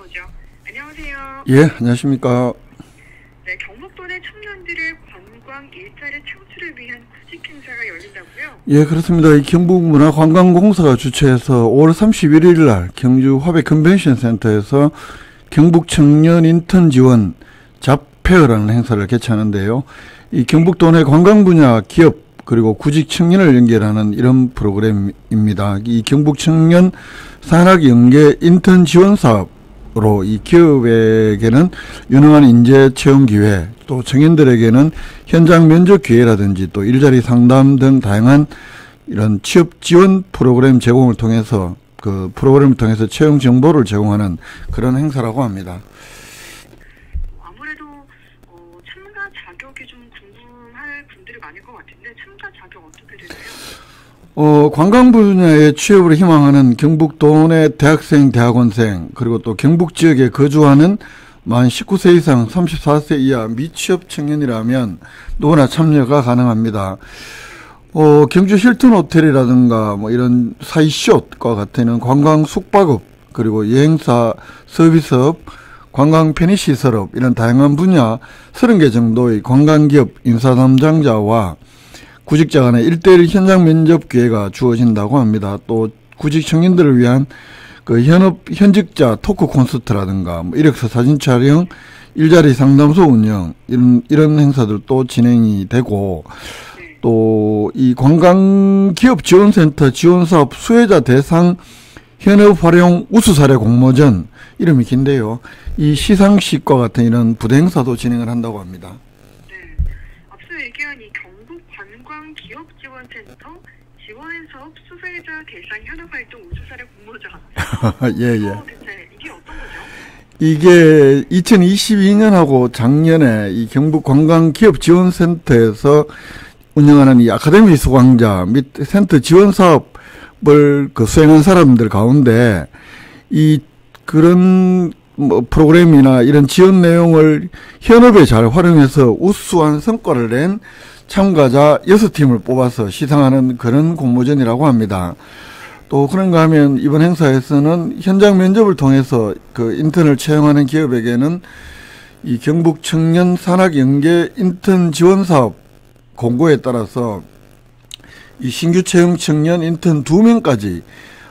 거죠. 안녕하세요. 예, 안녕하십니까. 네, 경북도 내 청년들의 관광 일자리 창출을 위한 구직 행사가 열린다고요? 예, 그렇습니다. 이 경북문화관광공사가 주최해서 5월 31일 날 경주 화백 컨벤션 센터에서 경북 청년 인턴 지원 잡페어라는 행사를 개최하는데요. 이 경북도 내 관광 분야 기업 그리고 구직 청년을 연결하는 이런 프로그램입니다. 이 경북 청년 산학 연계 인턴 지원 사업으로 이 기업에게는 유능한 인재 채용 기회, 또 청년들에게는 현장 면접 기회라든지 또 일자리 상담 등 다양한 이런 취업 지원 프로그램 제공을 통해서 그 프로그램을 통해서 채용 정보를 제공하는 그런 행사라고 합니다. 아무래도 참가 자격이 좀 궁금할 분들이 많을 것 같은데 참가 자격 어떻게 되나요? 관광 분야에 취업을 희망하는 경북도 내 대학생, 대학원생, 그리고 또 경북 지역에 거주하는 만 19세 이상 34세 이하 미취업 청년이라면 누구나 참여가 가능합니다. 경주 힐튼 호텔이라든가 뭐 이런 사이쇼과 같은 관광 숙박업, 그리고 여행사 서비스업, 관광 편의시설업, 이런 다양한 분야 30개 정도의 관광기업 인사 담당자와 구직자 간의 1:1 현장 면접 기회가 주어진다고 합니다. 또 구직 청년들을 위한 그 현직자 토크 콘서트라든가 뭐 이력서 사진 촬영, 일자리 상담소 운영, 이런 행사들도 진행이 되고, 또 이 관광기업지원센터 지원사업 수혜자 대상 현업 활용 우수 사례 공모전, 이름이 긴데요. 이 시상식과 같은 이런 부대 행사도 진행을 한다고 합니다. 네, 앞서 얘기한 이 경북관광기업지원센터 지원사업 수혜자 대상 현업활동 우수사례 공모전. 예. 대체 이게 어떤 거죠? 이게 2022년하고 작년에 이 경북관광기업지원센터에서 운영하는 이 아카데미 수강자 및 센터 지원 사업을 수행한 사람들 가운데 이 그런 뭐 프로그램이나 이런 지원 내용을 현업에 잘 활용해서 우수한 성과를 낸 참가자 6팀을 뽑아서 시상하는 그런 공모전이라고 합니다. 또 그런가 하면 이번 행사에서는 현장 면접을 통해서 그 인턴을 채용하는 기업에게는 이 경북 청년 산학 연계 인턴 지원 사업 공고에 따라서 이 신규 채용 청년 인턴 2명까지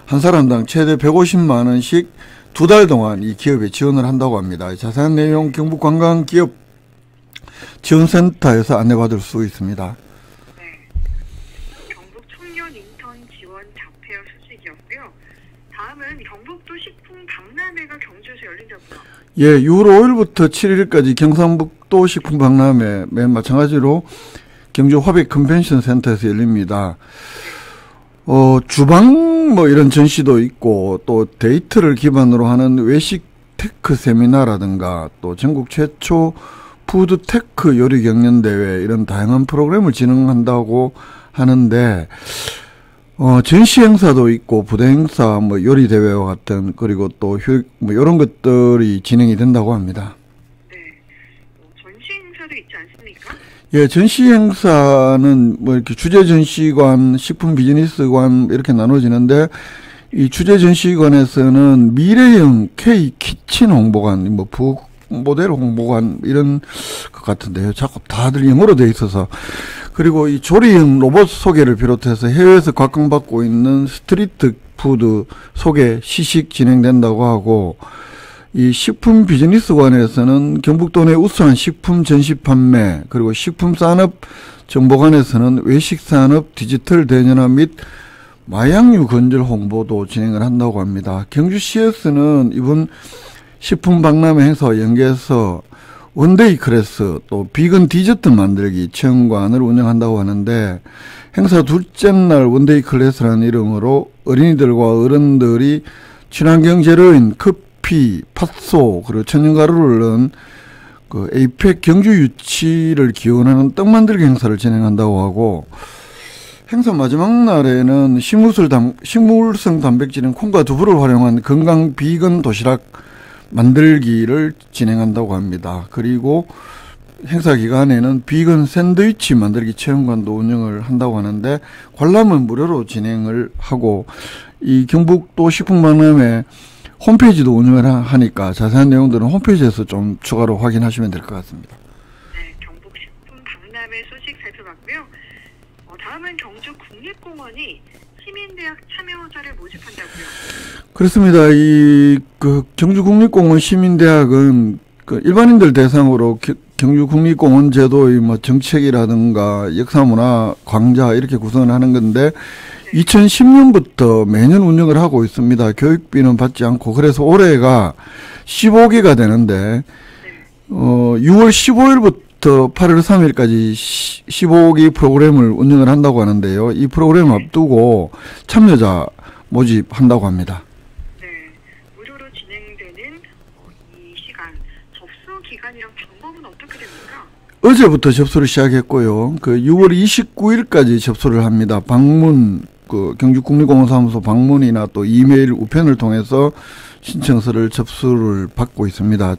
한 사람당 최대 150만 원씩 2달 동안 이 기업에 지원을 한다고 합니다. 자세한 내용 경북관광기업 지원센터에서 안내받을 수 있습니다. 네, 경북 청년 인턴 지원 잡페어 소식이었고요. 다음은 경북도 식품 박람회가 경주에서 열린다고요. 예, 6월 5일부터 7일까지 경상북도 식품 박람회 맨 마찬가지로 경주 화백 컨벤션 센터에서 열립니다. 주방 뭐 이런 전시도 있고, 또 데이트를 기반으로 하는 외식 테크 세미나라든가, 또 전국 최초 푸드 테크 요리 경연 대회, 이런 다양한 프로그램을 진행한다고 하는데, 전시 행사도 있고 부대 행사, 뭐 요리 대회와 같은, 그리고 또 뭐 이런 것들이 진행이 된다고 합니다. 네, 전시 행사도 있지 않습니까? 예, 전시 행사는 뭐 이렇게 주제 전시관, 식품 비즈니스관 이렇게 나눠지는데, 이 주제 전시관에서는 미래형 K 키친 홍보관, 뭐 부엌 모델 홍보관 이런 것 같은데요. 자꾸 다들 영어로 돼 있어서. 그리고 이 조리형 로봇 소개를 비롯해서 해외에서 각광받고 있는 스트리트 푸드 소개 시식 진행된다고 하고, 이 식품 비즈니스관에서는 경북도 내 우수한 식품 전시 판매, 그리고 식품산업 정보관에서는 외식산업 디지털 대전화 및 마약류 건절 홍보도 진행을 한다고 합니다. 경주시에서는 이번 식품 박람회 행사와 연계해서 원데이 클래스, 또 비건 디저트 만들기 체험관을 운영한다고 하는데, 행사 둘째 날 원데이 클래스라는 이름으로 어린이들과 어른들이 친환경 재료인 커피, 팥소, 그리고 천연가루를 넣은 그 에이펙 경주 유치를 기원하는 떡 만들기 행사를 진행한다고 하고, 행사 마지막 날에는 식물성 단백질인 콩과 두부를 활용한 건강 비건 도시락 만들기를 진행한다고 합니다. 그리고 행사 기간에는 비건 샌드위치 만들기 체험관도 운영을 한다고 하는데, 관람은 무료로 진행을 하고, 이 경북도 식품박람회 홈페이지도 운영을 하니까 자세한 내용들은 홈페이지에서 좀 추가로 확인하시면 될 것 같습니다. 네, 경북식품 박람회 소식 살펴봤고요. 다음은 경주 국립공원이 시민대학 참여자를 모집한다고요. 그렇습니다. 경주 국립공원 시민대학은 일반인들 대상으로 경주 국립공원 제도의 정책이라든가 역사문화 광자 이렇게 구성을 하는 건데, 2010년부터 매년 운영을 하고 있습니다. 교육비는 받지 않고. 그래서 올해가 15기가 되는데, 6월 15일부터 8월 3일까지 15기 프로그램을 운영을 한다고 하는데요. 이 프로그램을 앞두고 참여자 모집한다고 합니다. 네, 무료로 진행되는 이 시간, 접수 기간이랑 방법은 어떻게 됩니까? 어제부터 접수를 시작했고요. 6월 29일까지 접수를 합니다. 경주국립공원사무소 방문이나 또 이메일 우편을 통해서 신청서를 접수를 받고 있습니다.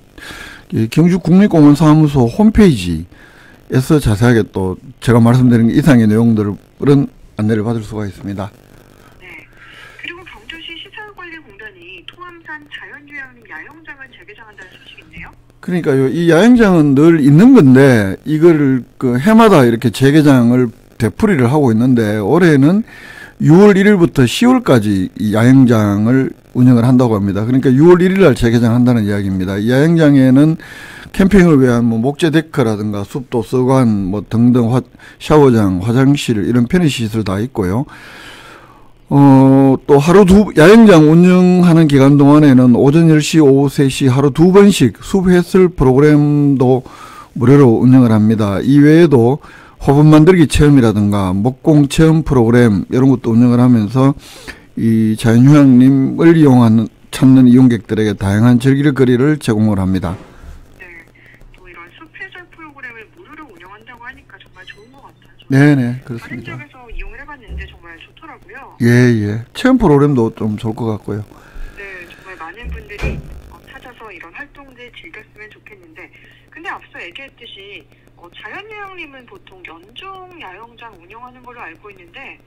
경주국립공원사무소 홈페이지에서 자세하게 또 제가 말씀드린 이상의 내용들은 안내를 받을 수가 있습니다. 네. 그리고 경주시 시설관리공단이 토암산 자연휴양림 야영장을 재개장한다는 소식이 있네요. 그러니까요, 이 야영장은 늘 있는 건데 이걸 해마다 이렇게 재개장을 되풀이를 하고 있는데, 올해는 6월 1일부터 10월까지 이 야영장을 운영을 한다고 합니다. 그러니까 6월 1일 날 재개장한다는 이야기입니다. 이 야영장에는 캠핑을 위한 목재 데크라든가 숲도 서관 등등 샤워장, 화장실 이런 편의시설 다 있고요. 또 야영장 운영하는 기간 동안에는 오전 10시, 오후 3시 하루 2번씩 숲 해설 프로그램도 무료로 운영을 합니다. 이외에도 화분 만들기 체험이라든가 목공 체험 프로그램 이런 것도 운영을 하면서 이 자연휴양림을 찾는 이용객들에게 다양한 즐길거리를 제공을 합니다. 네, 또 이런 숲 해설 프로그램을 무료로 운영한다고 하니까 정말 좋은 것 같아요. 네네, 그렇습니다. 다른 지역에서 이용을 해봤는데 정말 좋더라고요. 예. 체험 프로그램도 좀 좋을 것 같고요. 네, 정말 많은 분들이 찾아서 이런 활동들 즐겼으면 좋겠는데, 근데 앞서 얘기했듯이 자연휴양림은 보통 연중 야영장 운영하는 걸로 알고 있는데,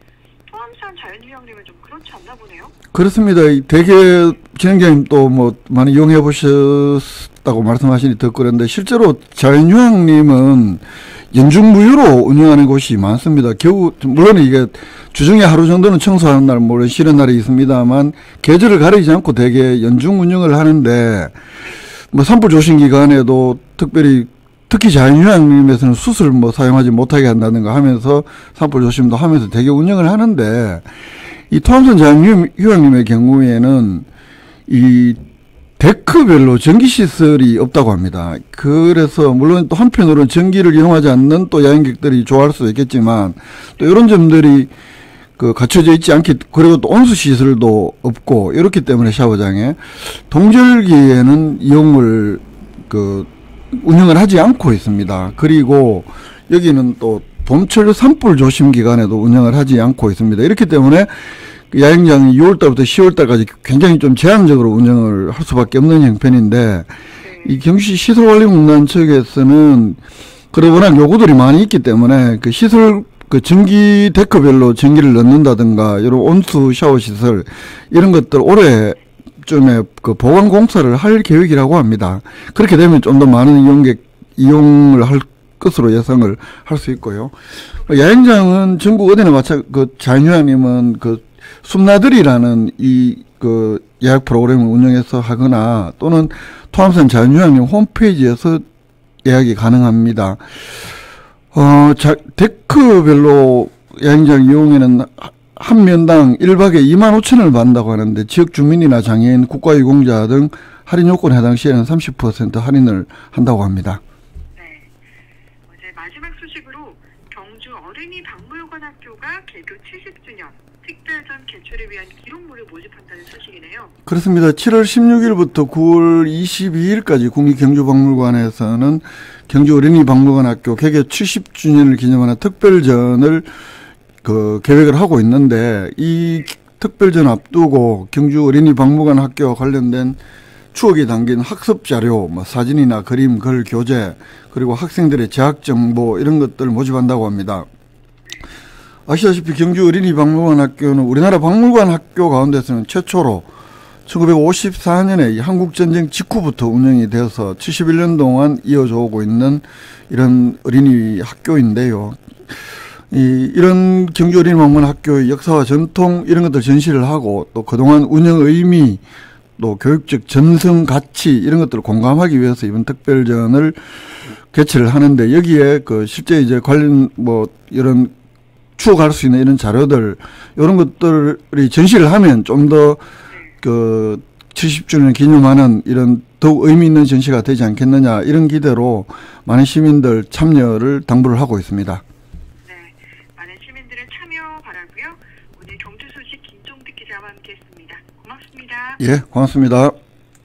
토암산 자연휴양림은 좀 그렇지 않나 보네요. 그렇습니다. 되게 진행자님 또 많이 이용해 보셨다고 말씀하시니 더 그런데, 실제로 자연휴양림은 연중무휴로 운영하는 곳이 많습니다. 물론 이게 주중에 하루 정도는 청소하는 날, 쉬는 날이 있습니다만 계절을 가리지 않고 되게 연중 운영을 하는데, 산불 조심 기간에도 특히 자연휴양림에서는 숯을 사용하지 못하게 한다든가 하면서 산불 조심도 하면서 되게 운영을 하는데, 이 토암산 자연휴양림의 경우에는 이 데크별로 전기시설이 없다고 합니다. 그래서 물론 또 한편으로는 전기를 이용하지 않는 또 여행객들이 좋아할 수도 있겠지만, 또 이런 점들이 갖춰져 있지 않기, 그리고 또 온수시설도 없고 이렇기 때문에 샤워장에 동절기에는 운영을 하지 않고 있습니다. 그리고 여기는 또 봄철 산불 조심 기간에도 운영을 하지 않고 있습니다. 이렇기 때문에 야영장이 6월달부터 10월달까지 굉장히 좀 제한적으로 운영을 할 수밖에 없는 형편인데, 이 경주시 시설관리공단 측에서는 워낙 요구들이 많이 있기 때문에 시설 전기 데크별로 전기를 넣는다든가 이런 온수 샤워 시설 이런 것들 올해쯤에 보강 공사를 할 계획이라고 합니다. 그렇게 되면 좀 더 많은 이용을 할 것으로 예상을 할 수 있고요. 야영장은 전국 어디나 자연휴양림은 숲나들이라는 예약 프로그램을 운영해서 하거나, 또는 토암산 자연휴양림 홈페이지에서 예약이 가능합니다. 데크별로 야영장 이용에는 한 면당 1박에 25,000원을 받는다고 하는데, 지역 주민이나 장애인, 국가유공자 등 할인 요건에 해당 시에는 30% 할인을 한다고 합니다. 네. 이제 마지막 소식으로 경주 어린이 박물관 학교가 개교 70주년 특별전 개최를 위한 기록물을 모집한다는 소식이네요. 그렇습니다. 7월 16일부터 9월 22일까지 국립경주박물관에서는 경주 어린이 박물관 학교 개교 70주년을 기념하는 특별전을 계획을 하고 있는데, 이 특별전 앞두고 경주 어린이 박물관 학교와 관련된 추억이 담긴 학습 자료, 사진이나 그림, 글, 교재, 그리고 학생들의 재학 정보 이런 것들을 모집한다고 합니다. 아시다시피 경주 어린이 박물관 학교는 우리나라 박물관 학교 가운데서는 최초로 1954년에 한국전쟁 직후부터 운영이 되어서 71년 동안 이어져 오고 있는 이런 어린이 학교인데요. 이런 경주 어린이망원 학교의 역사와 전통 이런 것들 전시를 하고 또 그동안 운영 의미 또 교육적 전승 가치 이런 것들을 공감하기 위해서 이번 특별전을 개최를 하는데 여기에 그 실제 이제 관련 뭐 이런 추억할 수 있는 이런 자료들 이런 것들이 전시를 하면 좀 더 그 70주년 기념하는 이런 더욱 의미 있는 전시가 되지 않겠느냐 이런 기대로 많은 시민들 참여를 당부를 하고 있습니다. 네, 많은 시민들의 참여 바라고요. 오늘 경주 소식 김종득 기자와 함께했습니다. 고맙습니다. 예, 고맙습니다.